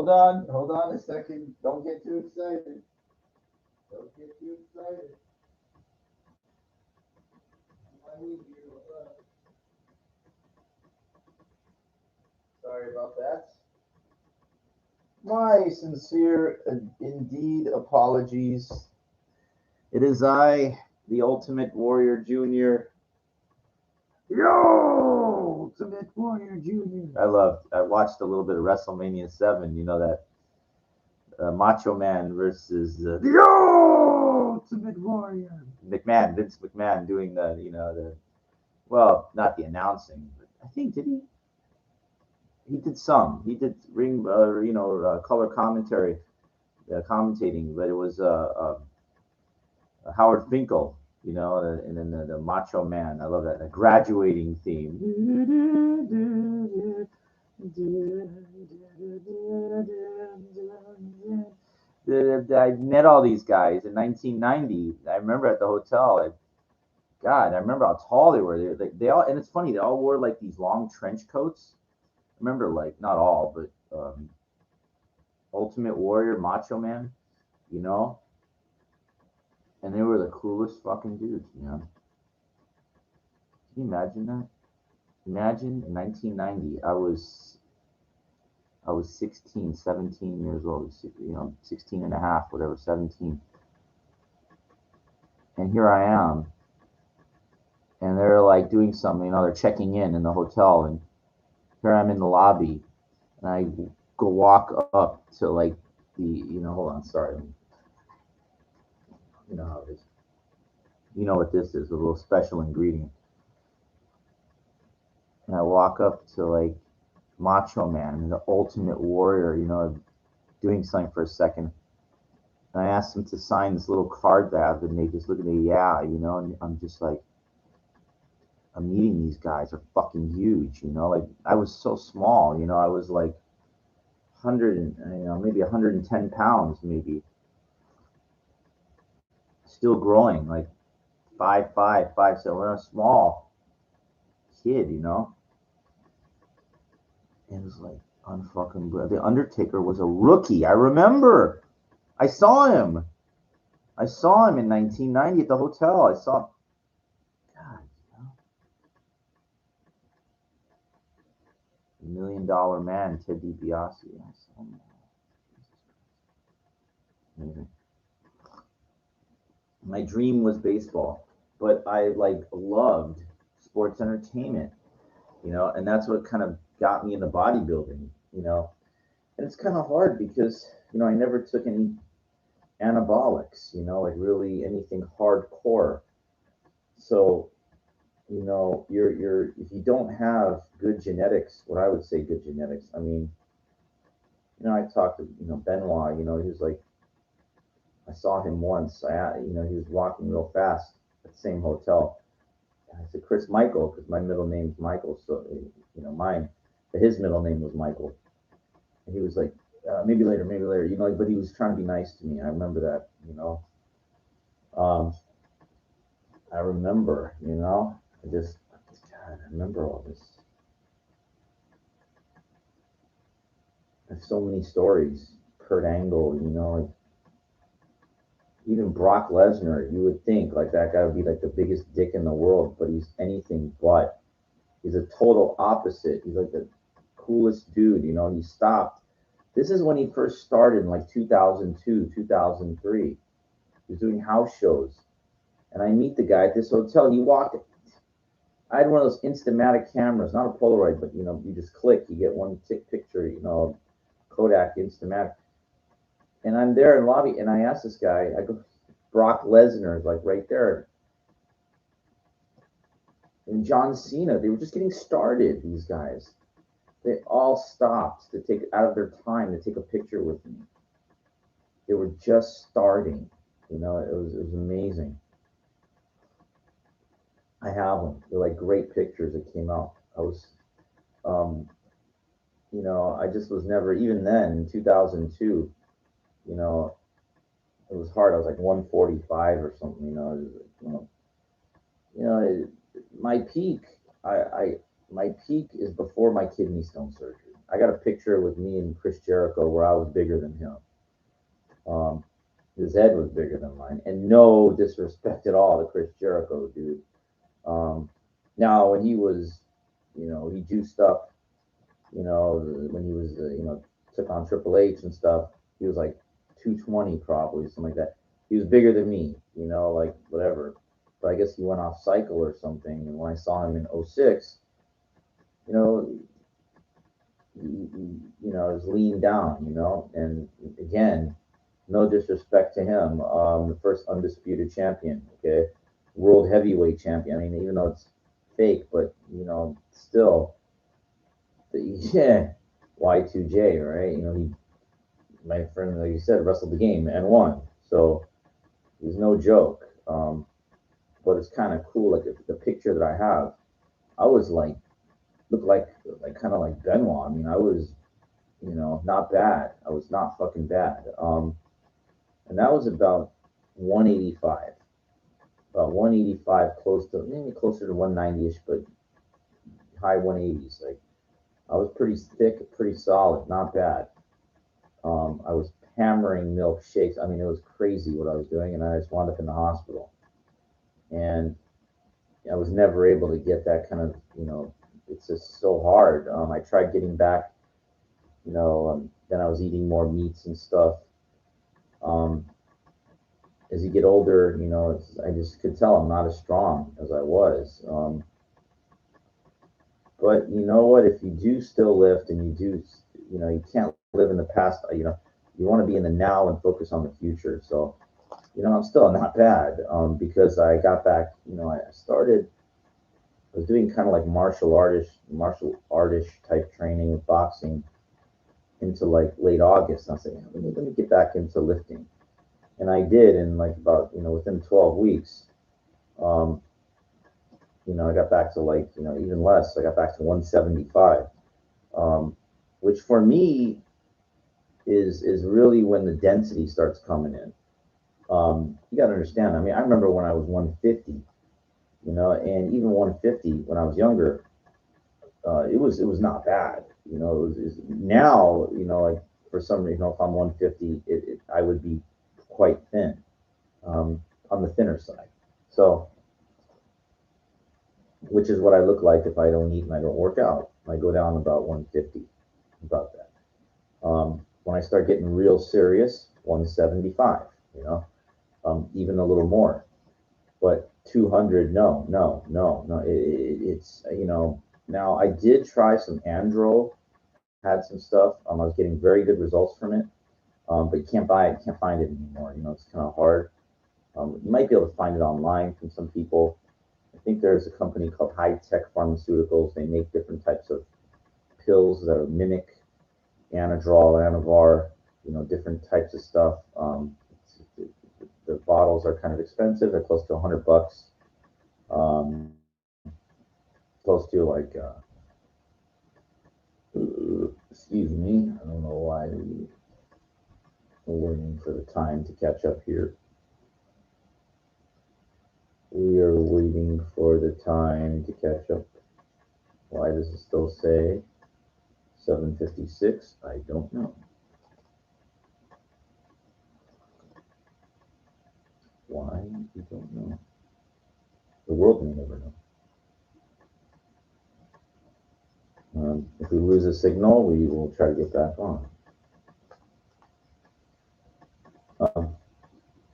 hold on a second. Don't get too excited. Don't get too excited. Sorry about that. My sincere, indeed, apologies. It is I, the Ultimate Warrior Junior. Yo, Ultimate Warrior Junior. I watched a little bit of WrestleMania 7. You know that Macho Man versus the Ultimate Warrior. Vince McMahon doing well, not the announcing, but I think did he? He did some. He did ring, color commentary, commentating, but it was Howard Finkel, and then the Macho Man. I love that the graduating theme. I met all these guys in 1990. I remember at the hotel. God, I remember how tall they were. They all, and it's funny. They all wore like these long trench coats. I remember, like, not all, but Ultimate Warrior, Macho Man, you know, and they were the coolest fucking dudes, man. Can you imagine that? Imagine in 1990, I was 16, 17 years old, 16 and a half, whatever, 17. And here I am, and they're like doing something, they're checking in the hotel, and here I'm in the lobby, and I go walk up to like hold on, sorry. You know how it is. You know what this is, a little special ingredient. And I walk up to like Macho Man, the Ultimate Warrior, doing something for a second. And I asked him to sign this little card that I have, and they just look at me, and I'm just like, I'm meeting these guys are fucking huge, like I was so small, I was like 100 and, maybe 110 pounds, maybe. Still growing, like 5'5", 5'7", when I was small kid, And it was like unfucking. The Undertaker was a rookie. I remember. I saw him. In 1990 at the hotel. I saw. God, $1 Million Man, Ted DiBiase. I saw him. Amazing. My dream was baseball, but I loved sports entertainment, and that's what kind of got me into bodybuilding, and it's kind of hard because I never took any anabolics, like really anything hardcore. So you're if you don't have good genetics, what I would say good genetics, I mean, I talked to Benoit, he was like, I saw him once. He was walking real fast at the same hotel. And I said, Chris Michael, because my middle name's Michael, so mine, but his middle name was Michael. And he was like, maybe later, but he was trying to be nice to me. I remember that, I remember, God, I remember all this. There's so many stories. Kurt Angle, like even Brock Lesnar, you would think like that guy would be like the biggest dick in the world, but he's anything but. He's a total opposite. He's like the coolest dude, he stopped. This is when he first started in like 2002, 2003. He was doing house shows. And I meet the guy at this hotel. He walked. I had one of those Instamatic cameras, not a Polaroid, but you just click, you get one picture, Kodak Instamatic. And I'm there in the lobby, and I asked this guy, I go, Brock Lesnar is like right there. And John Cena, they were just getting started, these guys. They all stopped to take out of their time to take a picture with me. They were just starting, it was amazing. I have them. They're like great pictures that came out. I was, I just was never, even then in 2002, it was hard. I was like 145 or something, my peak, my peak is before my kidney stone surgery. I got a picture with me and Chris Jericho where I was bigger than him. Um, his head was bigger than mine, and no disrespect at all to Chris Jericho, dude. Um, Now when he was, he juiced up, when he was, took on Triple H and stuff, he was like 220 probably, something like that. He was bigger than me, like whatever. But I guess he went off cycle or something. And when I saw him in '06, you know, is lean down, and again, no disrespect to him, the first undisputed champion, okay, world heavyweight champion. I mean, even though it's fake, but still, yeah, Y2J, right? He, my friend, like you said, wrestled the game and won, so he's no joke. But it's kind of cool, like the picture that I have, I was like, looked like kind of like Benoit. I mean, I was, not bad. I was not fucking bad. And that was about 185, about 185, close to maybe closer to 190ish, but high 180s. Like I was pretty thick, pretty solid, not bad. I was hammering milkshakes. I mean, it was crazy what I was doing, and I just wound up in the hospital. And I was never able to get that kind of, it's just so hard. I tried getting back, then I was eating more meats and stuff. Um, as you get older, I just could tell I'm not as strong as I was. But you know what? If you do still lift and you do, you can't live in the past. You want to be in the now and focus on the future. So, I'm still not bad, because I got back. I started. I was doing kind of like martial artish type training with boxing into like late August. And I said, yeah, let me get back into lifting, and I did. And like about within 12 weeks, um, I got back to like even less. I got back to 175, um, which for me is really when the density starts coming in. You got to understand. I mean, I remember when I was 150, and even 150 when I was younger, it was not bad. Now, like for some reason, if I'm 150, I would be quite thin, on the thinner side. So, which is what I look like if I don't eat and I don't work out. I go down about 150, about that. When I start getting real serious, 175, even a little more. But 200, no, no, no, no. It's, now I did try some Andro, had some stuff. I was getting very good results from it. But you can't buy it, can't find it anymore. It's kind of hard. You might be able to find it online from some people. I think there's a company called High Tech Pharmaceuticals. They make different types of pills that mimic Anadrol, Anavar, different types of stuff. The bottles are kind of expensive. They're close to $100. Um, Close to like, excuse me. I don't know why we're waiting for the time to catch up here. We are waiting for the time to catch up. Why does it still say 7:56? I don't know. Why? We don't know. The world may never know. If we lose a signal, we will try to get back on. Um,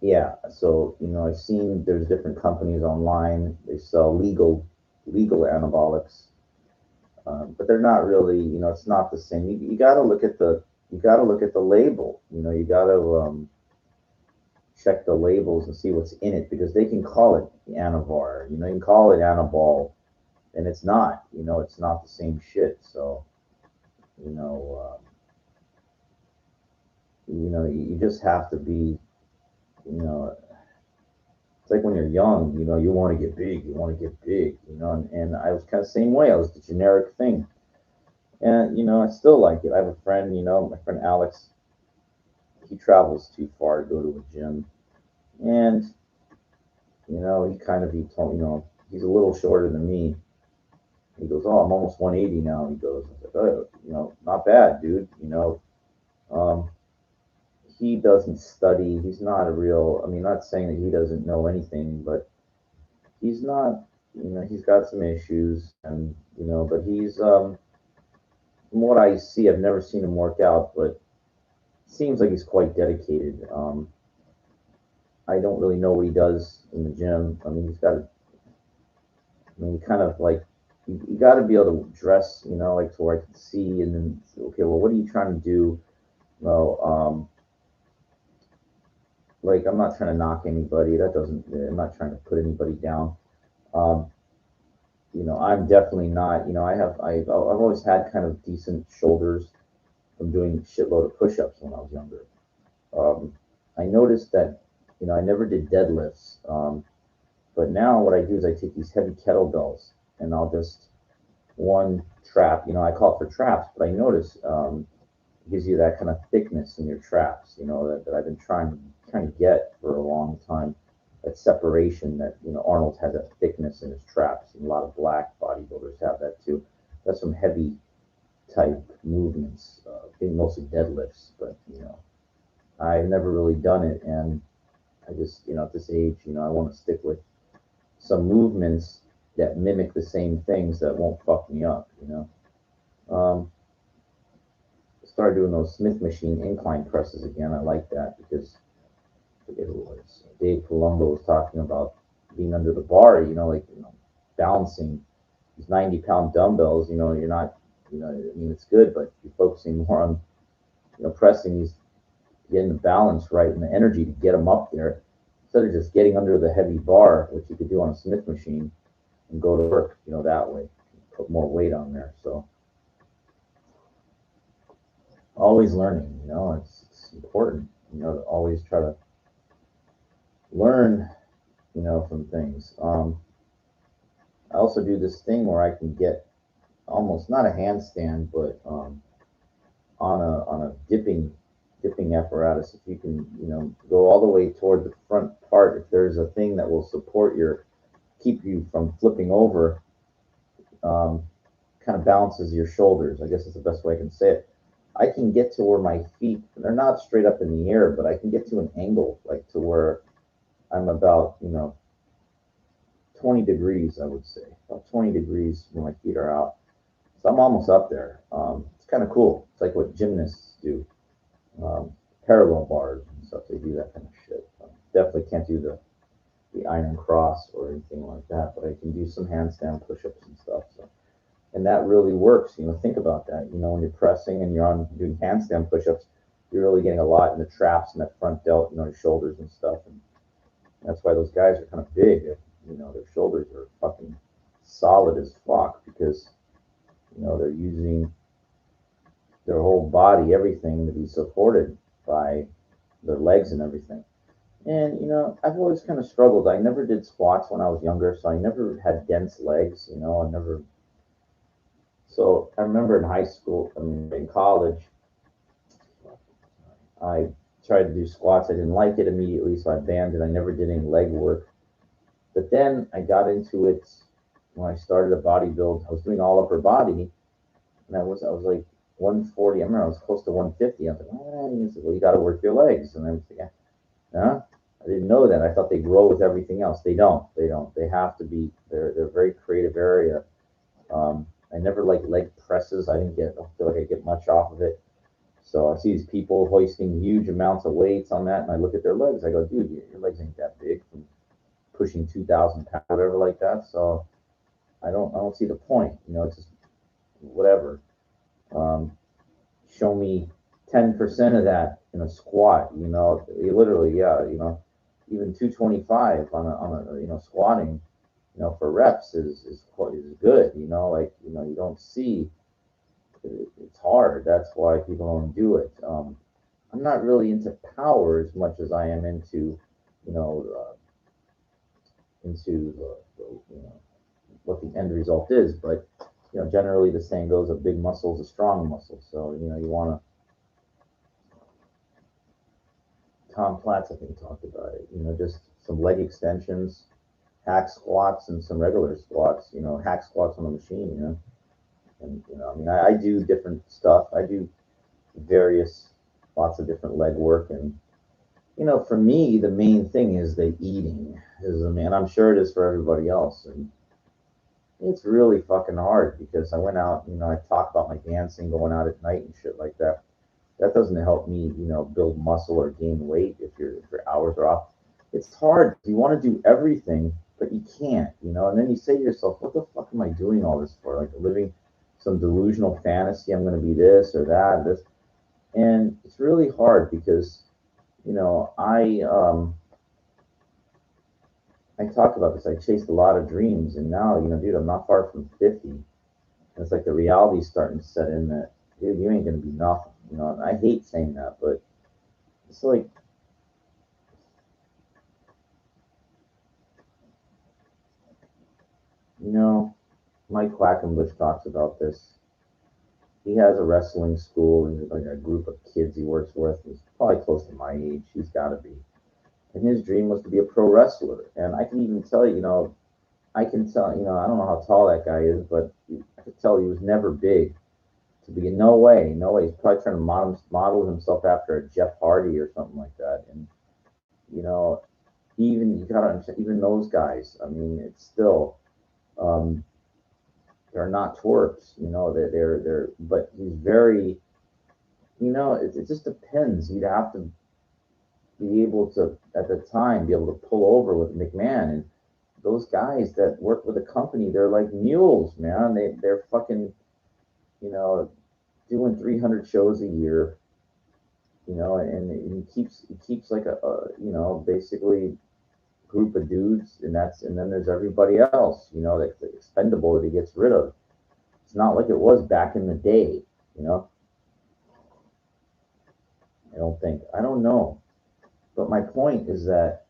yeah, so I've seen there's different companies online. They sell legal anabolics, but they're not really. It's not the same. You got to look at the label. You got to check the labels and see what's in it because they can call it Anavar. You can call it Anabol, and it's not. It's not the same shit. So you know, you just have to be. You know, it's like when you're young. You want to get big. You want to get big. And I was kind of the same way. I was the generic thing, and I still like it. I have a friend. My friend Alex. He travels too far to go to a gym, and he told he's a little shorter than me, He goes, "Oh, I'm almost 180 now." He goes, I was like, "Oh, not bad, dude." Um, he doesn't study. He's not a real. I mean, not saying that he doesn't know anything, but he's not. He's got some issues, and but he's from what I see, I've never seen him work out, but seems like he's quite dedicated. I don't really know what he does in the gym. I mean, he's got. I mean, kind of like you got to be able to dress, like so I can see, and then okay, well, what are you trying to do? Well, like I'm not trying to knock anybody. That doesn't. I'm not trying to put anybody down. Um, I'm definitely not. I've always had kind of decent shoulders from doing a shitload of push-ups when I was younger. Um, I noticed that I never did deadlifts, but now what I do is I take these heavy kettlebells and I'll just one trap. I call it for traps, but I notice it gives you that kind of thickness in your traps. That I've been trying to get for a long time. That separation that Arnold has that thickness in his traps, and a lot of black bodybuilders have that too. That's some heavy type movements. I think mostly deadlifts, but I've never really done it, and I just at this age, I want to stick with some movements that mimic the same things that won't fuck me up. Started doing those Smith machine incline presses again. I like that because I forget who it was. Dave Palumbo was talking about being under the bar. Like balancing these 90-pound dumbbells. You're not. I mean, it's good, but you're focusing more on pressing these, getting the balance right and the energy to get them up there instead of just getting under the heavy bar, which you could do on a Smith machine and go to work. That way, put more weight on there. So always learning. It's important. To always try to learn. From things. I also do this thing where I can get almost not a handstand, but on a dipping apparatus. If you can, go all the way toward the front part, if there's a thing that will support keep you from flipping over, um, kind of balances your shoulders. I guess is the best way I can say it. I can get to where my feet, they're not straight up in the air, but I can get to an angle, like to where I'm about, 20 degrees, I would say, about 20 degrees when my feet are out. So I'm almost up there. It's kind of cool. It's like what gymnasts do, um, parallel bars and stuff. They do that kind of shit. Definitely can't do the iron cross or anything like that, but I can do some handstand push-ups and stuff. So, and that really works. Think about that. When you're pressing and you're on doing handstand push-ups, you're really getting a lot in the traps and that front delt, your shoulders and stuff. And that's why those guys are kind of big. Their shoulders are fucking solid as fuck because they're using their whole body, everything to be supported by their legs and everything. And I've always kind of struggled. I never did squats when I was younger, so I never had dense legs. I never. So I remember in high school, I mean in college, I tried to do squats. I didn't like it immediately, so I banned it. I never did any leg work. But then I got into it when I started a bodybuild. I was doing all upper body, and I was like 140. I remember I was close to 150. I was like, oh, he said, well, you got to work your legs. And I was like, huh? I didn't know that. I thought they grow with everything else. They don't. They don't. They have to be. They're a very creative area. I never like leg presses. I don't feel like I get much off of it. So I see these people hoisting huge amounts of weights on that, and I look at their legs. I go, dude, your legs ain't that big from pushing 2,000 pounds, whatever like that. So I don't see the point. It's just whatever. Um, Show me 10% of that in a squat. Literally, yeah. Even 225 on a squatting, for reps is good. Like you don't see. It's hard. That's why people don't do it. I'm not really into power as much as I am into, you know, into what the end result is. But generally the saying goes, a big muscle is a strong muscle. So you want to. Tom Platz, I think, talked about it. Just some leg extensions, hack squats and some regular squats, hack squats on the machine, and I mean, I do different stuff. I do various, lots of different leg work, and for me, the main thing is the eating. I'm sure it is for everybody else, and it's really fucking hard because I went out, I talk about my dancing, going out at night and shit like that. That doesn't help me, build muscle or gain weight if your hours are off. It's hard. You want to do everything, but you can't, and then you say to yourself, what the fuck am I doing all this for? Like living some delusional fantasy, I'm going to be this or that, this. And it's really hard because, I talk about this. I chased a lot of dreams, and now, dude, I'm not far from 50. And it's like the reality's starting to set in that, dude, you ain't gonna be nothing. And I hate saying that, but it's like, Mike Quackenbush talks about this. He has a wrestling school, and like a group of kids he works with. He's probably close to my age. He's got to be. And his dream was to be a pro wrestler. And I can even tell you, I can tell, I don't know how tall that guy is, but I could tell he was never big to be. No way, no way. He's probably trying to model himself after a Jeff Hardy or something like that. And you know, even you gotta understand, even those guys. I mean, it's still um, they're not twerps. They're. But he's very. It just depends. You'd have to be able to at the time be able to pull over with McMahon and those guys that work with a company. They're like mules, man. They're fucking you know doing 300 shows a year. And he keeps like a basically group of dudes, and then there's everybody else, that's expendable that he gets rid of. It's not like it was back in the day, you know. I don't know, but my point is that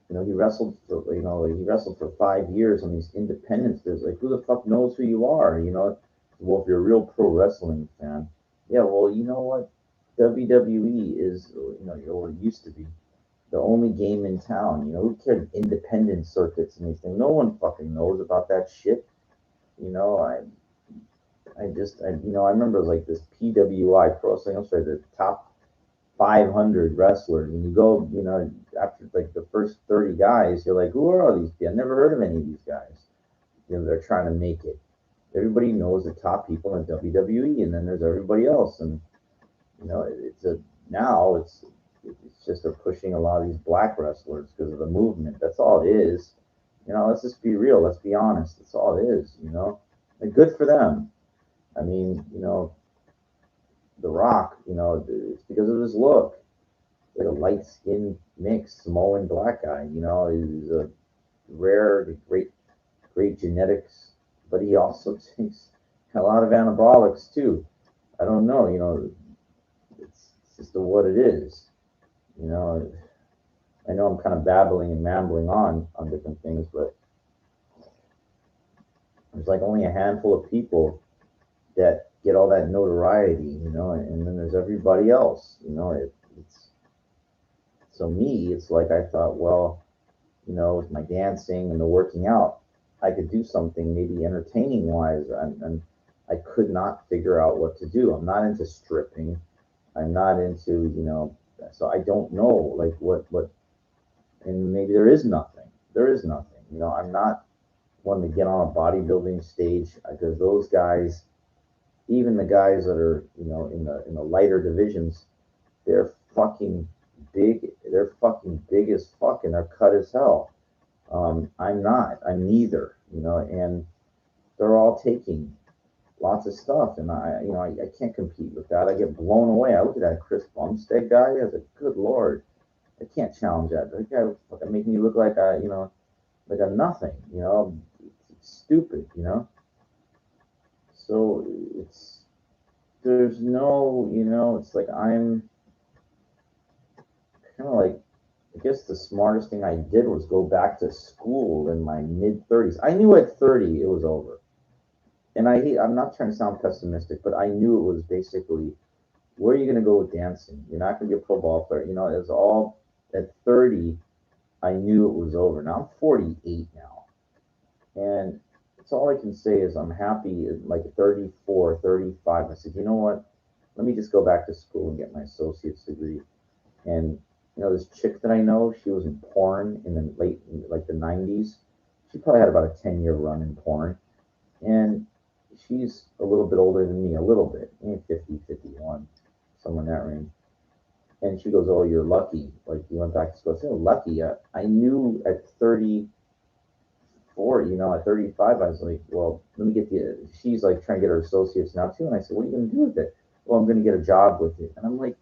he wrestled for 5 years on these independents. There's like, who the fuck knows who you are, Well, if you're a real pro wrestling fan, yeah, well, you know what, WWE is, or it used to be the only game in town. Who cares independent circuits and anything? No one fucking knows about that shit. You know, I remember like this PWI, Pro Wrestling Illustrated, the top 500 wrestlers, and you go, after like the first 30 guys, you're like, who are all these people? I never heard of any of these guys. They're trying to make it. Everybody knows the top people in WWE, and then there's everybody else, and now it's just they're pushing a lot of these black wrestlers because of the movement. That's all it is. Let's just be real. Let's be honest. That's all it is. And good for them. I mean, The Rock. It's because of his look. Like a light skinned mix, Samoan black guy. He's a rare, great genetics, but he also takes a lot of anabolics too. I don't know. It's just what it is. You know, I know I'm kind of babbling and rambling on different things, but there's like only a handful of people that get all that notoriety, and then there's everybody else. It's so me. It's like I thought, well, with my dancing and the working out, I could do something maybe entertaining wise, and I could not figure out what to do. I'm not into stripping. I'm not into, so I don't know like what, and maybe there is nothing. There is nothing. I'm not one to get on a bodybuilding stage because those guys, even the guys that are, in the lighter divisions, they're fucking big. They're fucking big as fuck, and they're cut as hell. I'm not. I'm neither. And they're all taking lots of stuff, and I can't compete with that. I get blown away. I look at that Chris Bumstead guy. I was like, good lord, I can't challenge that. That guy was fucking making me look like like a nothing. It's stupid. So there's no, it's like I'm kind of like, I guess the smartest thing I did was go back to school in my mid 30s. I knew at 30 it was over. And I'm not trying to sound pessimistic, but I knew it was basically, where are you going to go with dancing? You're not going to be a pro ball player. It was all at 30. I knew it was over. Now I'm 48 now, and it's all I can say is I'm happy at like 34, 35. I said, you know what? Let me just go back to school and get my associate's degree. And this chick that I know, she was in porn in the late, like the 90s. She probably had about a 10-year run in porn. And she's a little bit older than me, a little bit, maybe 50, 51, somewhere in that range. And she goes, "Oh, you're lucky. Like you went back to school." I said, "Oh, lucky." I knew at 34, at 35, I was like, "Well, let me get the." She's like trying to get her associates now too, and I said, "What are you going to do with it?" "Well, I'm going to get a job with it." And I'm like,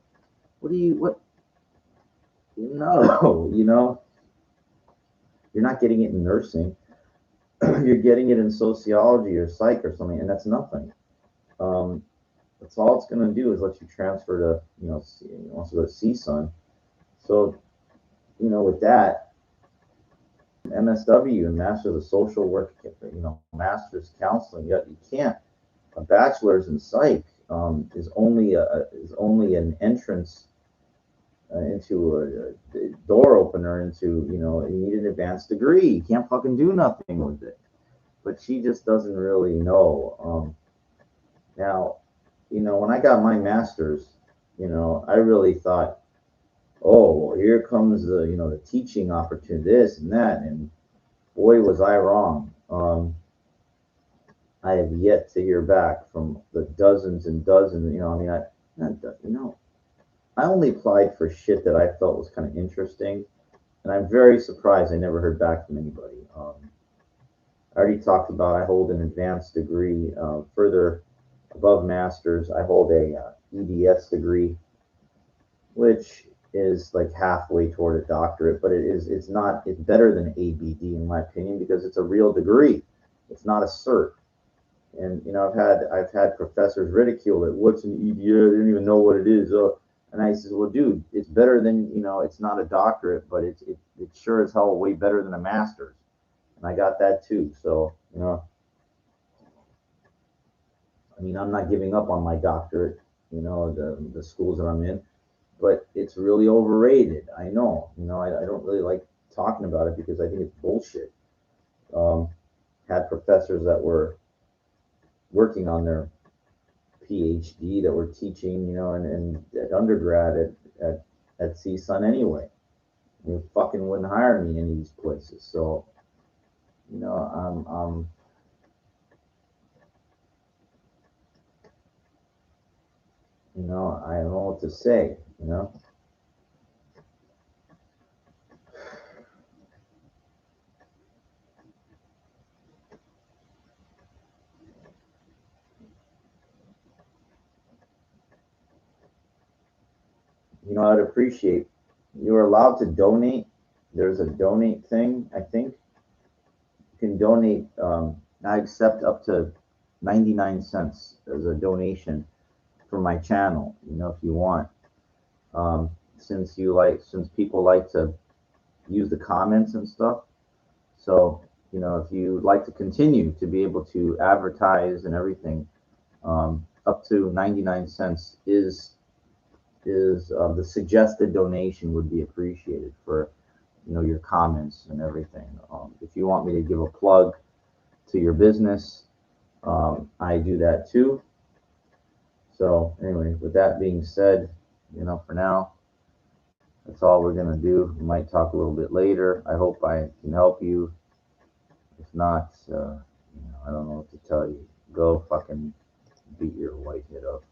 "What do you? What? No, you're not getting it in nursing. You're getting it in sociology or psych or something, and that's nothing. Um, that's all it's going to do is let you transfer to, wants to go to CSUN. So, with that, MSW and Masters of Social Work, Masters Counseling, you can't. A bachelor's in psych is only an entrance into a door opener into, you need an advanced degree. You can't fucking do nothing with it. But she just doesn't really know. Now, when I got my master's, I really thought, oh, well, here comes the teaching opportunity, this and that, and boy, was I wrong. I have yet to hear back from the dozens and dozens. I mean, I only applied for shit that I felt was kind of interesting, and I'm very surprised I never heard back from anybody. I already talked about I hold an advanced degree, further above master's. I hold a EDS degree, which is like halfway toward a doctorate, but it's not, it's better than ABD in my opinion because it's a real degree. It's not a cert. And I've had professors ridicule it. What's an EDS? They don't even know what it is. And I says, well, dude, it's better than, it's not a doctorate, but it's sure as hell way better than a master's. And I got that too. So, I mean, I'm not giving up on my doctorate, the schools that I'm in, but it's really overrated. I know, I don't really like talking about it because I think it's bullshit. Had professors that were working on their PhD that were teaching, and at undergrad at CSUN anyway. You fucking wouldn't hire me in these places. So, I'm I don't know what to say. I'd appreciate you're allowed to donate. There's a donate thing, I think. You can donate. I accept up to 99 cents as a donation for my channel, if you want. Since people like to use the comments and stuff. So, if you like to continue to be able to advertise and everything, up to 99 cents is the suggested donation would be appreciated for your comments and everything. If you want me to give a plug to your business, I do that too. So anyway, with that being said, for now, that's all we're gonna do. We might talk a little bit later. I hope I can help you. If not, I don't know what to tell you. Go fucking beat your white head up.